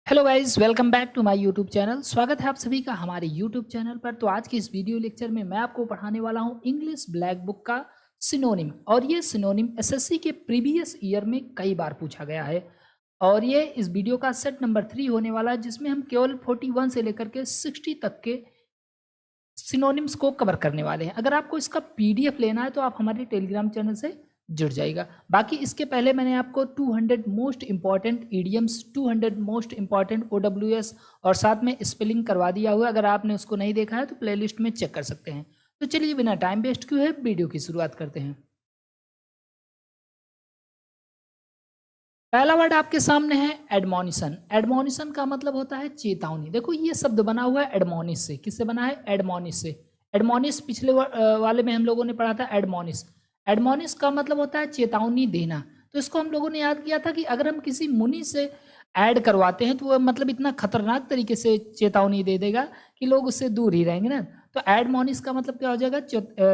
Hello guys, welcome back to my YouTube channel. स्वागत है आप सभी का हमारे यूट्यूब चैनल पर। तो आज की इस वीडियो लेक्चर में मैं आपको पढ़ाने वाला हूं इंग्लिश ब्लैक बुक का सिनोनिम। और ये सिनोनिम एसएससी के प्रीवियस ईयर में कई बार पूछा गया है। और ये इस वीडियो का सेट नंबर 3 होने वाला है, जिसमें हम केवल 41 से लेकर के 60 तक के सिनोनिम्स को कवर करने वाले हैं। अगर आपको इसका पीडीएफ लेना है तो आप हमारे टेलीग्राम चैनल से जुड़ जाएगा। बाकी इसके पहले मैंने आपको 200 most important idioms, 200 most important OWS और साथ में स्पेलिंग करवा दिया हुआ है। अगर आपने उसको नहीं देखा है तो प्लेलिस्ट में चेक कर सकते हैं। तो चलिए बिना टाइम वेस्ट किए वीडियो की शुरुआत करते हैं। पहला वर्ड आपके सामने है एडमोनिशन। एडमोनिशन का मतलब होता है चेतावनी। देखो ये शब्द बना हुआ है एडमोनिश से। किससे बना है? एडमोनिश से। एडमोनिश पिछले वाले में हम लोगों ने पढ़ा था एडमोनिश। एडमोनिश का मतलब होता है चेतावनी देना। तो इसको हम लोगों ने याद किया था कि अगर हम किसी मुनि से ऐड करवाते हैं तो वह मतलब इतना खतरनाक तरीके से चेतावनी दे देगा कि लोग उससे दूर ही रहेंगे ना। तो एडमोनिश का मतलब क्या हो जाएगा?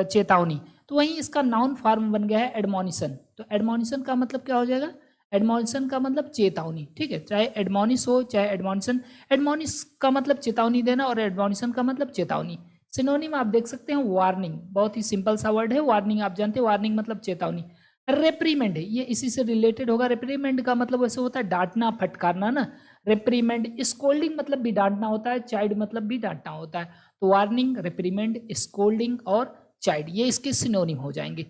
चेतावनी। तो वहीं इसका नाउन फॉर्म बन गया है एडमोनिशन। तो एडमोनिशन का मतलब क्या हो जाएगा? एडमोनिशन का मतलब चेतावनी। ठीक है, चाहे एडमोनिश हो चाहे एडमोनिशन। एडमोनिश का मतलब चेतावनी देना और एडमोनिशन का मतलब चेतावनी। सिनोनिम आप देख सकते हैं वार्निंग। बहुत ही सिंपल सा वर्ड है वार्निंग। आप जानते हैं वार्निंग मतलब चेतावनी। रेप्रीमेंड है, ये इसी से रिलेटेड होगा। रेप्रीमेंड का मतलब वैसे होता है डांटना फटकारना ना। रेप्रीमेंड। स्कोल्डिंग मतलब भी डांटना होता है, चाइल्ड मतलब भी डांटना होता है। तो वार्निंग, रेप्रीमेंड, स्कोल्डिंग और चाइल्ड ये इसके सिनोनिम हो जाएंगे।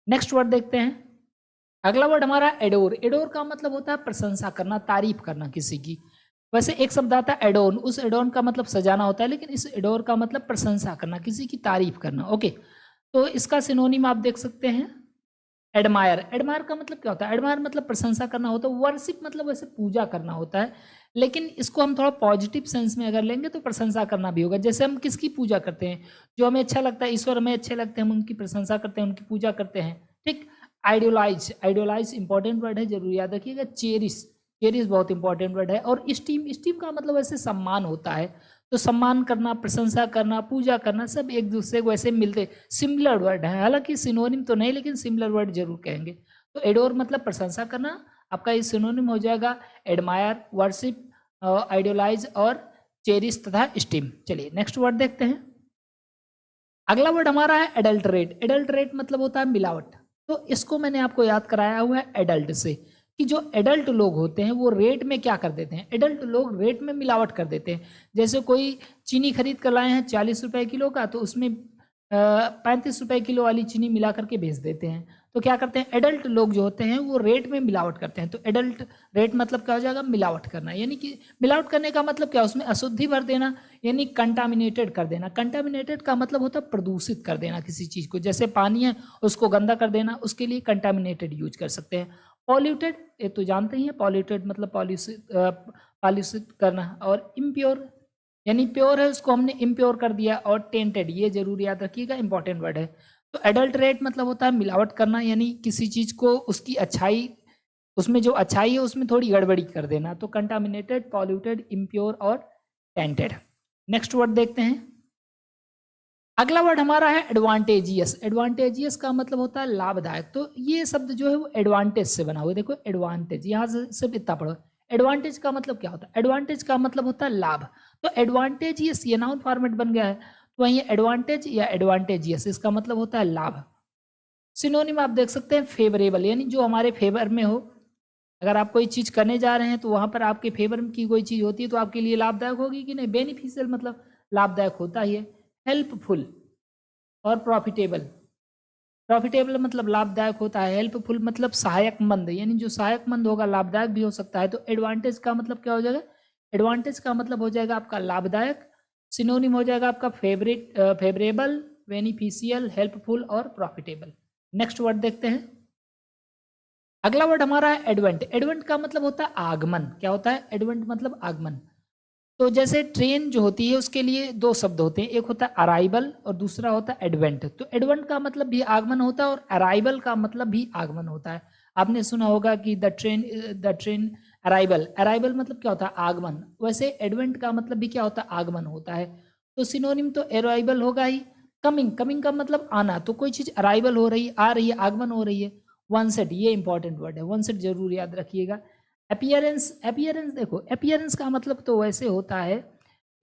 नेक्स्ट वर्ड देखते हैं। अगला वर्ड हमारा एडोर। एडोर का मतलब होता है प्रशंसा करना, तारीफ करना किसी की। वैसे एक शब्द आता है एडोन। उस एडोन का मतलब सजाना होता है, लेकिन इस एडोर का मतलब प्रशंसा करना, किसी की तारीफ करना। ओके, तो इसका सिनोनिम आप देख सकते हैं एडमायर। एडमायर का मतलब क्या होता है? एडमायर मतलब प्रशंसा करना होता है। वर्शिप मतलब वैसे पूजा करना होता है, लेकिन इसको हम थोड़ा पॉजिटिव सेंस में अगर लेंगे तो प्रशंसा करना भी होगा। जैसे हम किसकी पूजा करते हैं? जो हमें अच्छा लगता है, ईश्वर हमें अच्छे लगते हैं, हम उनकी प्रशंसा करते हैं, उनकी पूजा करते हैं। ठीक। आइडियोलाइज। आइडियोलाइज इंपॉर्टेंट वर्ड है, जरूर याद रखिएगा। चेरिश। चेरिश बहुत इंपॉर्टेंट वर्ड है। और स्टीम। स्टीम का मतलब वैसे सम्मान होता है। तो सम्मान करना, प्रशंसा करना, पूजा करना सब एक दूसरे को ऐसे मिलते सिमिलर वर्ड है। हालांकि सिनोनिम तो नहीं, लेकिन सिमिलर वर्ड जरूर कहेंगे। तो एडोर मतलब प्रशंसा करना। आपका ये सिनोनिम हो जाएगा एडमायर, वर्शिप, आइडियोलाइज और चेरिश तथा स्टीम। चलिए नेक्स्ट वर्ड देखते हैं। अगला वर्ड हमारा है एडल्टरेट। एडल्टरेट मतलब होता है मिलावट। तो इसको मैंने आपको याद कराया हुआ है एडल्ट से, कि जो एडल्ट लोग होते हैं वो रेट में क्या कर देते हैं? एडल्ट लोग रेट में मिलावट कर देते हैं। जैसे कोई चीनी खरीद कर लाए हैं 40 रुपए किलो का, तो उसमें 35 रुपए किलो वाली चीनी मिला करके बेच देते हैं। तो क्या करते हैं एडल्ट लोग जो होते हैं वो रेट में मिलावट करते हैं। तो एडल्ट रेट मतलब क्या हो जाएगा? मिलावट करना। यानी कि मिलावट करने का मतलब क्या? उसमें अशुद्धि भर देना, यानी कंटामिनेटेड कर देना। कंटामिनेटेड का मतलब होता है प्रदूषित कर देना किसी चीज़ को। जैसे पानी है उसको गंदा कर देना, उसके लिए कंटामिनेटेड यूज कर सकते हैं। पॉल्यूटेड, ये तो जानते ही हैं, पॉल्यूटेड मतलब पॉल्यूशित करना। और इम्प्योर, यानी प्योर है उसको हमने इम्प्योर कर दिया। और टेंटेड, ये जरूर याद रखिएगा, इंपॉर्टेंट वर्ड है। तो एडल्टरेट मतलब होता है मिलावट करना, यानी किसी चीज़ को उसकी अच्छाई, उसमें जो अच्छाई है उसमें थोड़ी गड़बड़ी कर देना। तो कंटामिनेटेड, पॉल्यूटेड, इम्प्योर और टेंटेड। नेक्स्ट वर्ड देखते हैं। अगला वर्ड हमारा है एडवांटेजियस। एडवांटेजियस का मतलब होता है लाभदायक। तो ये शब्द जो है वो एडवांटेज से बना हुआ है। देखो एडवांटेज, यहाँ से सिर्फ इतना पढ़ो। एडवांटेज का मतलब क्या होता है? एडवांटेज का मतलब होता है लाभ। तो एडवांटेजियस ये नाउन फॉर्मेट बन गया है। तो वहीं एडवांटेज या एडवांटेजियस इसका मतलब होता है लाभ। सिनोनिम आप देख सकते हैं फेवरेबल, यानी जो हमारे फेवर में हो। अगर आप कोई चीज़ करने जा रहे हैं तो वहाँ पर आपके फेवर की कोई चीज़ होती है तो आपके लिए लाभदायक होगी कि नहीं? बेनिफिशियल मतलब लाभदायक होता ही है। हेल्पफुल और प्रॉफिटेबल। प्रॉफिटेबल मतलब लाभदायक होता है। हेल्पफुल मतलब सहायकमंद, यानी जो सहायकमंद होगा लाभदायक भी हो सकता है। तो एडवांटेज का मतलब क्या हो जाएगा? एडवांटेज का मतलब हो जाएगा आपका लाभदायक। सिनोनिम हो जाएगा आपका फेवरेबल, बेनिफिशियल, हेल्पफुल और प्रॉफिटेबल। नेक्स्ट वर्ड देखते हैं। अगला वर्ड हमारा है एडवेंट। एडवेंट का मतलब होता है आगमन। क्या होता है? एडवेंट मतलब आगमन। तो जैसे ट्रेन जो होती है उसके लिए दो शब्द होते हैं, एक होता है अराइवल और दूसरा होता है एडवेंट। तो एडवेंट का मतलब भी आगमन होता है और अराइवल का मतलब भी आगमन होता है। आपने सुना होगा कि द ट्रेन अराइवल। अराइवल मतलब क्या होता है? आगमन। वैसे एडवेंट का मतलब भी क्या होता है? आगमन होता है। तो सिनोनिम तो अराइवल होगा ही। कमिंग, कमिंग का मतलब आना। तो कोई चीज़ अराइवल हो रही है, आ रही है, आगमन हो रही है। वन सेट, ये इंपॉर्टेंट वर्ड है, वन सेट जरूर याद रखिएगा। अपीयरेंस, अपीयरेंस देखो, अपीयरेंस का मतलब तो वैसे होता है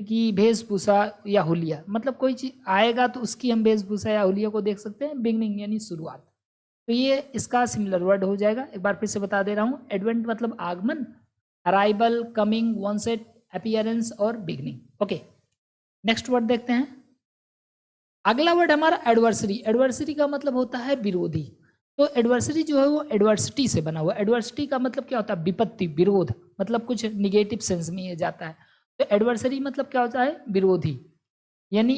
कि वेशभूषा या हुलिया, मतलब कोई चीज आएगा तो उसकी हम वेशभूषा या हुलिया को देख सकते हैं, बिगनिंग यानी शुरुआत। तो ये इसका सिमिलर वर्ड हो जाएगा। एक बार फिर से बता दे रहा हूँ, एडवेंट मतलब आगमन, अराइवल, कमिंग, वंसेट, अपीयरेंस और बिगनिंग। ओके, नेक्स्ट वर्ड देखते हैं। अगला वर्ड हमारा एडवर्सरी। एडवर्सरी का मतलब होता है विरोधी। तो एडवर्सरी जो है वो एडवर्सिटी से बना हुआ। एडवर्सिटी का मतलब क्या होता है? विपत्ति, विरोध, मतलब कुछ निगेटिव सेंस में ये जाता है। तो एडवर्सरी मतलब क्या होता है? विरोधी, यानी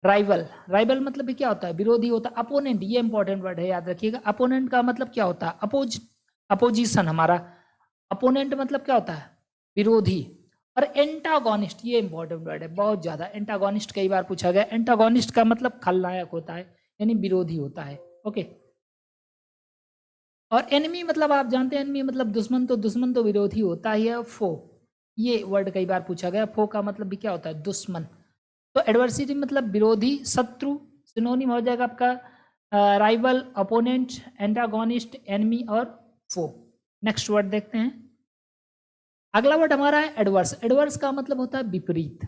राइवल। राइवल मतलब भी क्या होता है? विरोधी होता है। अपोनेंट, ये इंपॉर्टेंट वर्ड है, याद रखिएगा। अपोनेंट का मतलब क्या होता है? अपोजिशन हमारा। अपोनेंट मतलब क्या होता है? विरोधी। और एंटागोनिस्ट, ये इंपॉर्टेंट वर्ड है बहुत ज्यादा। एंटागोनिस्ट कई बार पूछा गया। एंटागोनिस्ट का मतलब खलनायक होता है, यानी विरोधी होता है। ओके, और एनिमी मतलब आप जानते हैं, एनिमी मतलब दुश्मन। तो दुश्मन तो विरोधी होता ही है। फो, ये वर्ड कई बार पूछा गया। फो का मतलब भी क्या होता है? दुश्मन। तो एडवर्सिटी मतलब विरोधी, शत्रु। सिनोनिम हो जाएगा आपका राइवल, अपोनेंट, एंटागोनिस्ट, एनिमी और फो। नेक्स्ट वर्ड देखते हैं। अगला वर्ड हमारा है एडवर्स। एडवर्स का मतलब होता है विपरीत।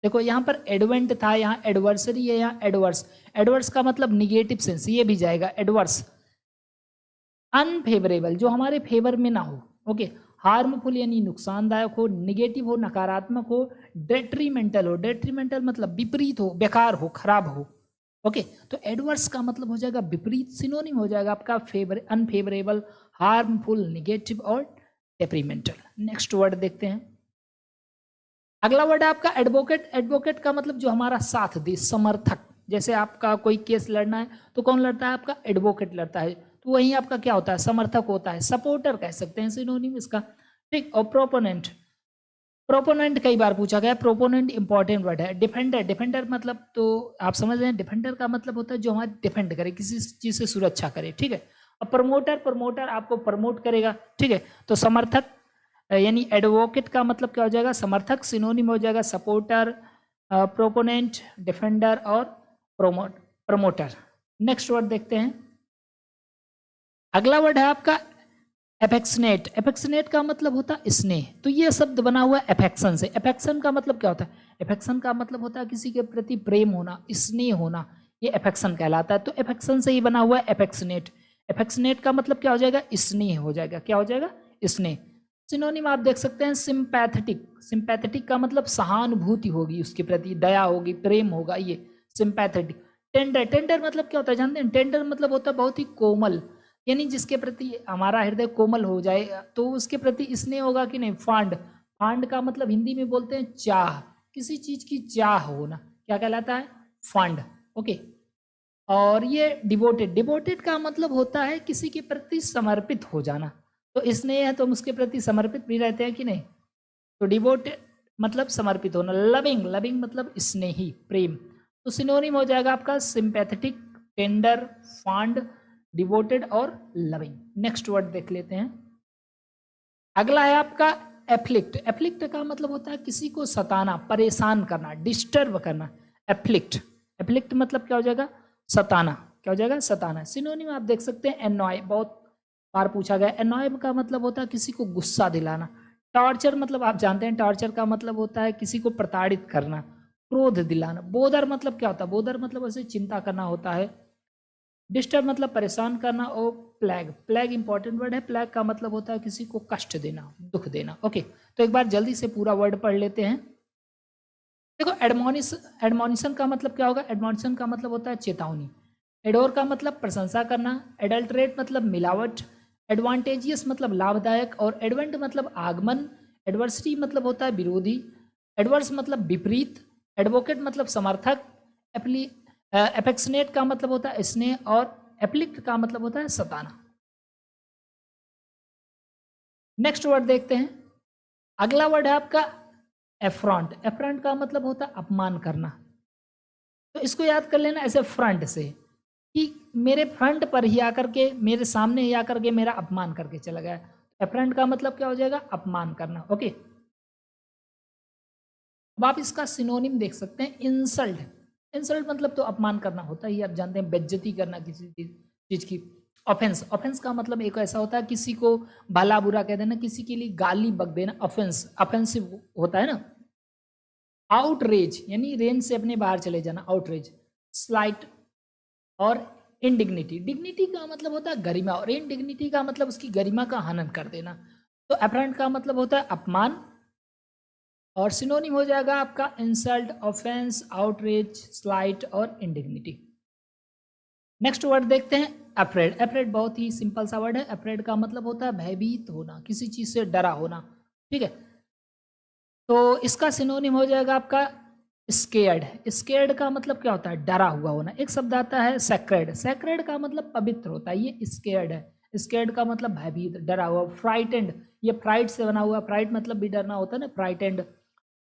देखो यहाँ पर एडवेंट था, यहाँ एडवर्सरी है, यहाँ एडवर्स। एडवर्स का मतलब निगेटिव सेंस, ये भी जाएगा एडवर्स। अनफेवरेबल, जो हमारे फेवर में ना हो। ओके, हार्मफुल यानी नुकसानदायक हो, निगेटिव हो, नकारात्मक हो, डेट्रीमेंटल हो। डेट्रीमेंटल मतलब विपरीत हो, बेकार हो, खराब हो। ओके, तो एडवर्स का मतलब हो जाएगा विपरीत। सिनोनिम हो जाएगा आपका फेवर, अनफेवरेबल, हार्मफुल, निगेटिव और डेट्रीमेंटल। नेक्स्ट वर्ड देखते हैं। अगला वर्ड है आपका एडवोकेट। एडवोकेट का मतलब जो हमारा साथ दे, समर्थक। जैसे आपका कोई केस लड़ना है तो कौन लड़ता है? आपका एडवोकेट लड़ता है। तो वही आपका क्या होता है? समर्थक होता है, सपोर्टर कह सकते हैं सिनोनिम इसका। ठीक, और प्रोपोनेंट। प्रोपोनेंट कई बार पूछा गया। प्रोपोनेंट इंपॉर्टेंट वर्ड है। डिफेंडर, डिफेंडर मतलब तो आप समझ रहे हैं, डिफेंडर का मतलब होता है जो हमारी डिफेंड करे, किसी चीज से सुरक्षा करे। ठीक है, और प्रमोटर, प्रमोटर आपको प्रमोट करेगा। ठीक है, तो समर्थक यानी एडवोकेट का मतलब क्या हो जाएगा? समर्थक। सिनोनिम हो जाएगा सपोर्टर, प्रोपोनेंट, डिफेंडर और प्रमोटर। नेक्स्ट वर्ड देखते हैं। अगला वर्ड है आपका एफेक्शनेट। एफेक्शनेट का मतलब होता है स्नेह। तो ये शब्द बना हुआ है एफेक्शन से। एफेक्शन का मतलब क्या होता है? एफेक्शन का मतलब होता है किसी के प्रति प्रेम होना, स्नेह होना, ये एफेक्शन कहलाता है। तो एफेक्शन से ही बना हुआ है एफेक्शनेट। एफेक्शनेट का मतलब क्या हो जाएगा? स्नेह हो जाएगा। क्या हो जाएगा? स्नेह। सिनोनिम आप देख सकते हैं सिंपैथेटिक। सिंपैथेटिक का मतलब सहानुभूति होगी उसके प्रति, दया होगी, प्रेम होगा, ये सिंपैथेटिक। टेंडर, टेंडर मतलब क्या होता है जानते हैं? टेंडर मतलब होता है बहुत ही कोमल, यानी जिसके प्रति हमारा हृदय कोमल हो जाए तो उसके प्रति स्नेह होगा कि नहीं। फांड, फांड का मतलब हिंदी में बोलते हैं चाह, किसी चीज की चाह होना, क्या कहलाता है? फांड। ओके, और ये डिवोटेड, डिवोटेड का मतलब होता है किसी के प्रति समर्पित हो जाना। तो स्नेह है तो हम उसके प्रति समर्पित भी रहते हैं कि नहीं। तो डिवोटेड मतलब समर्पित होना। लविंग, लविंग मतलब स्नेही, प्रेम। तो सिनोनिम हो जाएगा आपका सिंपैथेटिक, टेंडर, फांड, डिवोटेड और लविंग। नेक्स्ट वर्ड देख लेते हैं। अगला है आपका एफ्लिक्ट। एफ्लिक्ट का मतलब होता है किसी को सताना, परेशान करना, डिस्टर्ब करना। एफ्लिक्ट, एफ्लिक्ट मतलब क्या हो जाएगा? सताना। क्या हो जाएगा? सताना। सिनोनिम आप देख सकते हैं एनॉय, बहुत बार पूछा गया। एनॉय का मतलब होता है किसी को गुस्सा दिलाना। टॉर्चर मतलब आप जानते हैं, टॉर्चर का मतलब होता है किसी को प्रताड़ित करना, क्रोध दिलाना। बोदर मतलब क्या होता है? बोदर मतलब ऐसे चिंता करना होता है। डिस्टर्ब मतलब परेशान करना। और प्लेग, प्लेग इंपॉर्टेंट वर्ड है। प्लेग का मतलब होता है किसी को कष्ट देना, दुख देना। ओके, तो एक बार जल्दी से पूरा वर्ड पढ़ लेते हैं। देखो एडमोनिश, एडमोनिशन का मतलब क्या होगा? एडमोनिशन का मतलब होता है चेतावनी। एडोर का मतलब प्रशंसा करना। एडल्ट्रेट मतलब मिलावट। एडवांटेजियस मतलब लाभदायक। और एडवेंट मतलब आगमन। एडवर्सिटी मतलब होता है विरोधी। एडवर्स मतलब विपरीत। एडवोकेट मतलब समर्थक। एफेक्शनेट का मतलब होता है स्नेह। और एप्लिक्ट का मतलब होता है सताना। नेक्स्ट वर्ड देखते हैं। अगला वर्ड है आपका एफ्रॉन्ट। एफ्रॉन्ट का मतलब होता है अपमान करना। तो इसको याद कर लेना ऐसे फ्रंट से, कि मेरे फ्रंट पर ही आकर के, मेरे सामने ही आकर के मेरा अपमान करके चला गया। एफ्रॉन्ट का मतलब क्या हो जाएगा? अपमान करना। ओके, अब आप इसका सिनोनिम देख सकते हैं इंसल्ट। इंसल्ट मतलब तो अपमान करना होता ही, आप जानते हैं, बेइज्जती करना किसी चीज की। ऑफेंस, ऑफेंस का मतलब एक ऐसा होता है किसी को भला बुरा कह देना, किसी के लिए गाली बक देना, ऑफेंस, ऑफेंसिव होता है ना। आउटरेज यानी रेंज से अपने बाहर चले जाना, आउटरेज। स्लाइट और इनडिग्निटी, डिग्निटी का मतलब होता है गरिमा और इनडिग्निटी का मतलब उसकी गरिमा का हनन कर देना। तो अपरेंट का मतलब होता है अपमान और सिनोनिम हो जाएगा आपका इंसल्ट, ऑफेंस, आउटरेज, स्लाइट और इनडिग्निटी। नेक्स्ट वर्ड देखते हैं अफ्रेड। अफ्रेड बहुत ही सिंपल सा वर्ड है। अफ्रेड का मतलब होता है भयभीत होना, किसी चीज से डरा होना, ठीक है। तो इसका सिनोनिम हो जाएगा आपका स्केर्ड। स्केर्ड का मतलब क्या होता है, डरा हुआ होना। एक शब्द आता है सैक्रेड, सैक्रेड का मतलब पवित्र होता है, ये स्केर्ड है। स्केर्ड का मतलब भयभीत, डरा हुआ। फ्राइटेंड, ये फ्राइट से बना हुआ, फ्राइट मतलब भी डरना होता है ना, फ्राइटेंड।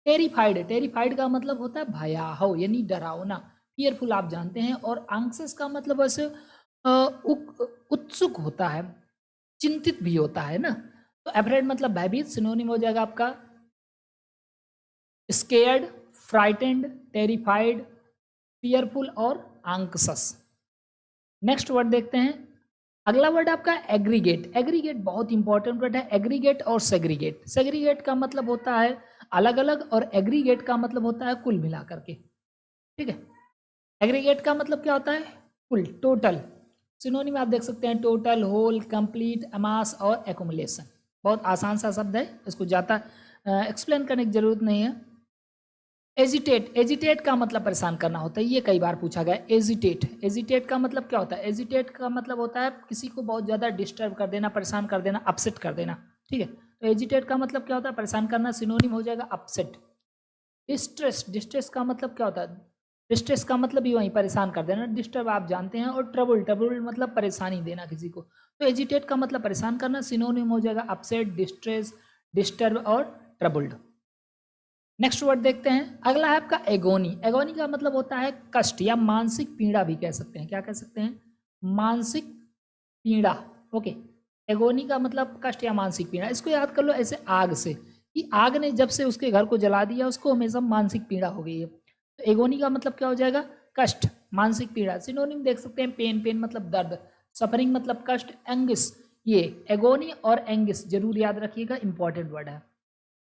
टेरिफाइड, टेरिफाइड का मतलब होता है भयावह यानी डरावना। फियरफुल आप जानते हैं। और एंग्जियस का मतलब वैसे उत्सुक होता है, चिंतित भी होता है ना। तो अफ्रेड मतलब भयभीत, सिनोनिम हो जाएगा आपका स्केयर्ड, फ्राइटेंड, टेरिफाइड, फियरफुल और एंग्जियस। नेक्स्ट वर्ड देखते हैं। अगला वर्ड आपका एग्रीगेट। एग्रीगेट बहुत इंपॉर्टेंट वर्ड है। एग्रीगेट और सेग्रीगेट, सेग्रीगेट का मतलब होता है अलग अलग और एग्रीगेट का मतलब होता है कुल मिलाकर के, ठीक है। एग्रीगेट का मतलब क्या होता है, कुल, टोटल। सिनोनिम आप देख सकते हैं टोटल, होल, कंप्लीट, अमास और एकुमुलेशन। बहुत आसान सा शब्द है, इसको ज़्यादा एक्सप्लेन करने की जरूरत नहीं है। एजिटेट, एजिटेट का मतलब परेशान करना होता है, ये कई बार पूछा गया। एजिटेट, एजिटेट का मतलब क्या होता है, एजिटेट का मतलब होता है किसी को बहुत ज़्यादा डिस्टर्ब कर देना, परेशान कर देना, अपसेट कर देना, ठीक है। तो एजिटेट का मतलब क्या होता है, परेशान करना, सिनोनिम हो जाएगा अपसेट। डिस्ट्रेस, डिस्ट्रेस का मतलब क्या होता है, डिस्ट्रेस का मतलब भी वहीं परेशान कर देना, डिस्टर्ब आप जानते हैं। और ट्रबल, ट्रबल मतलब परेशानी देना किसी को। तो एजिटेट का मतलब परेशान करना, सिनोनिम हो जाएगा अपसेट, डिस्ट्रेस, डिस्टर्ब और ट्रबल्ड। नेक्स्ट वर्ड देखते हैं। अगला है आपका एगोनी। एगोनी का मतलब होता है कष्ट या मानसिक पीड़ा भी कह सकते हैं। क्या कह सकते हैं, मानसिक पीड़ा, ओके। एगोनी का मतलब कष्ट या मानसिक पीड़ा। इसको याद कर लो ऐसे आग से, कि आग ने जब से उसके घर को जला दिया उसको हमेशा मानसिक पीड़ा हो गई है। तो एगोनी का मतलब क्या हो जाएगा, कष्ट, मानसिक पीड़ा। सिनोनिम देख सकते हैं पेन, पेन मतलब दर्द, सफरिंग मतलब कष्ट, एंगिस। ये एगोनी और एंगिस जरूर याद रखिएगा, इंपॉर्टेंट वर्ड है।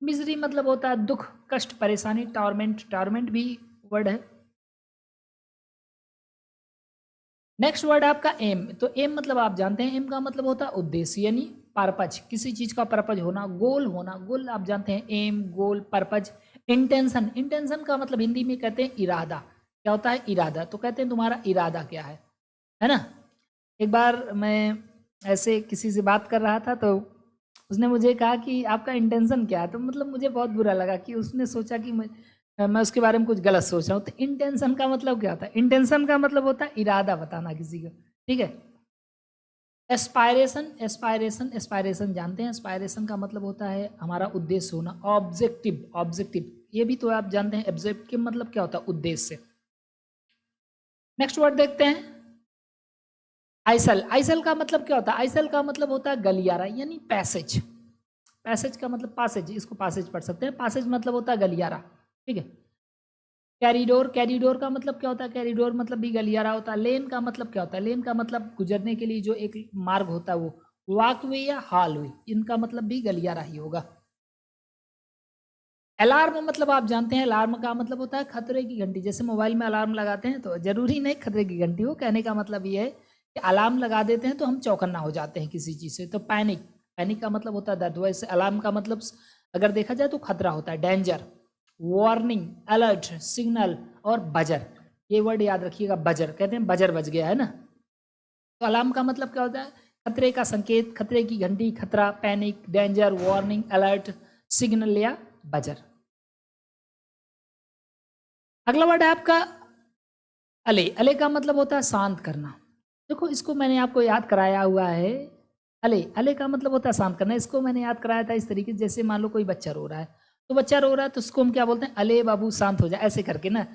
मिजरी मतलब होता है दुख, कष्ट, परेशानी। टॉर्मेंट, टॉर्मेंट भी वर्ड है। नेक्स्ट वर्ड है आपका एम। तो एम मतलब आप जानते हैं, एम का मतलब होता है उद्देश्य यानी पर्पज, किसी चीज का पर्पज होना, गोल होना। गोल आप जानते हैं, एम, गोल, पर्पज। इंटेंशन, इंटेंशन का मतलब हिंदी में कहते हैं इरादा। क्या होता है, इरादा। तो कहते हैं तुम्हारा इरादा क्या है ना। एक बार मैं ऐसे किसी से बात कर रहा था, तो उसने मुझे कहा कि आपका इंटेंशन क्या है। तो मतलब मुझे बहुत बुरा लगा कि उसने सोचा कि मैं उसके बारे में कुछ गलत सोच रहा हूँ। तो इंटेंशन का मतलब क्या होता है, इंटेंशन का मतलब होता है इरादा बताना किसी को, ठीक है। एस्पायरेशन, एस्पायरेशन, एस्पायरेशन जानते हैं, एस्पायरेशन का मतलब होता है हमारा उद्देश्य होना। ऑब्जेक्टिव, ऑब्जेक्टिव ये भी तो आप जानते हैं, ऑब्जेक्टिव मतलब क्या होता है, उद्देश्य। नेक्स्ट वर्ड देखते हैं, आइसल। आइसल का मतलब क्या होता है, आइसल का मतलब होता है गलियारा यानी पैसेज। पैसेज का मतलब पासेज, इसको पासेज पढ़ सकते हैं। पासेज मतलब होता है गलियारा, ठीक है। कैरिडोर, कैरिडोर का मतलब क्या होता है, कैरिडोर मतलब भी गलियारा होता है। लेन का मतलब क्या होता है, लेन का मतलब गुजरने के लिए जो एक मार्ग होता है वो। वॉकवे या हॉलवे, इनका मतलब भी गलियारा ही होगा। अलार्म मतलब आप जानते हैं, अलार्म का मतलब होता है खतरे की घंटी। जैसे मोबाइल में अलार्म लगाते हैं तो जरूरी नहीं खतरे की घंटी हो, कहने का मतलब ये है कि अलार्म लगा देते हैं तो हम चौकन्ना हो जाते हैं किसी चीज़ से। तो पैनिक, पैनिक का मतलब होता है दर्द। वैसे अलार्म का मतलब अगर देखा जाए तो खतरा होता है, डेंजर, वार्निंग, अलर्ट, सिग्नल और बजर। ये वर्ड याद रखिएगा, बजर, कहते हैं बजर बज गया है ना। तो अलार्म का मतलब क्या होता है, खतरे का संकेत, खतरे की घंटी, खतरा, panic, danger, warning, alert, signal या बजर। अगला वर्ड है आपका अले। अले का मतलब होता है शांत करना। देखो इसको मैंने आपको याद कराया हुआ है। अले, अले का मतलब होता है शांत करना। इसको मैंने याद कराया था इस तरीके से, जैसे मान लो कोई बच्चा रो रहा है, तो बच्चा रो रहा है तो उसको हम क्या बोलते हैं, अले बाबू शांत हो जाए, ऐसे करके ना।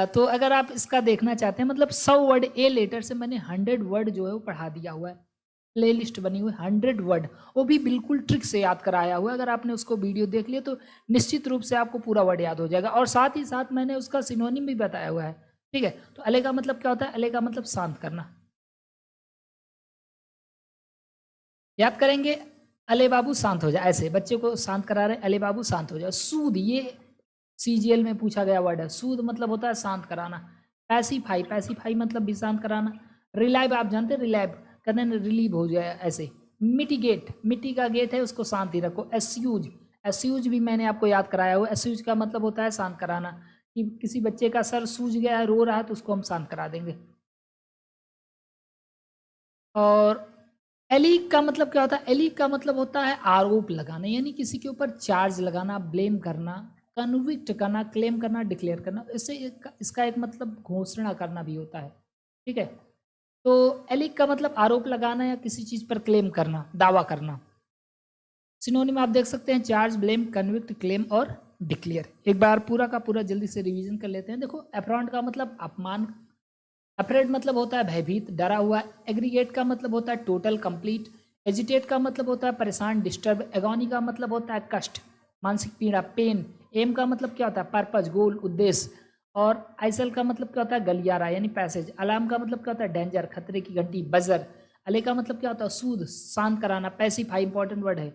तो अगर आप इसका देखना चाहते हैं, मतलब 100 वर्ड, ए लेटर से मैंने 100 वर्ड जो है वो पढ़ा दिया हुआ है। प्ले लिस्ट बनी हुई 100 वर्ड, वो भी बिल्कुल ट्रिक से याद कराया हुआ है। अगर आपने उसको वीडियो देख लिया तो निश्चित रूप से आपको पूरा वर्ड याद हो जाएगा। और साथ ही साथ मैंने उसका सिनोनिम भी बताया हुआ है, ठीक है। तो अले का मतलब क्या होता है, अले का मतलब शांत करना। याद करेंगे, अले बाबू शांत हो जाए, ऐसे बच्चे को शांत करा रहे, अले बाबू शांत हो जाए। सूद, ये सीजीएल में पूछा गया वर्ड है। सूद मतलब होता है शांत कराना। पैसिफाई, पैसिफाई मतलब भी शांत कराना। रिलाइव, आप जानते हैं रिलाइव करने में रिलीव हो जाए ऐसे। मिटिगेट, मिट्टी का गेट है उसको शांति रखो। एस्यूज, एस्यूज भी मैंने आपको याद कराया हुआ। एस्यूज का मतलब होता है शांत कराना, कि किसी बच्चे का सर सूज गया है, रो रहा है, तो उसको हम शांत करा देंगे। और एलीक का मतलब क्या होता है? एलीक का मतलब होता है आरोप लगाना, यानी किसी के ऊपर चार्ज लगाना, ब्लेम करना, कन्विक्ट करना, क्लेम करना, डिक्लेयर करना। इससे इसका एक मतलब घोषणा करना भी होता है। ठीक है, तो एलीक का मतलब आरोप लगाना या किसी चीज पर क्लेम करना, दावा करना। सिनोनिम आप देख सकते हैं, चार्ज, ब्लेम, कन्विक्ट, क्लेम और डिक्लेयर। एक बार पूरा का पूरा जल्दी से रिवीजन कर लेते हैं। देखो, अफ्रॉन्ट का मतलब अपमान, अफ्रेड मतलब होता है भयभीत, डरा हुआ। एग्रीगेट का मतलब होता है टोटल, कंप्लीट। एजिटेट का मतलब होता है परेशान, डिस्टर्ब। एगोनी का मतलब होता है कष्ट, मानसिक पीड़ा, पेन। एम का मतलब क्या होता है? पर्पज, गोल, उद्देश्य। और आइसल का मतलब क्या होता है? गलियारा यानी पैसेज। अलार्म का मतलब क्या होता है? डेंजर, खतरे की घंटी, बजर। अले का मतलब क्या होता है? सूद, शांत कराना, पैसिफाई, इंपॉर्टेंट वर्ड है।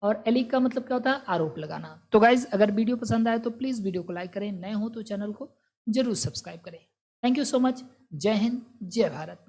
और एलिक का मतलब क्या होता है? आरोप लगाना। तो गाइज, अगर वीडियो पसंद आए तो प्लीज़ वीडियो को लाइक करें, नए हो तो चैनल को जरूर सब्सक्राइब करें। Thank you so much. जय हिंद, जय भारत।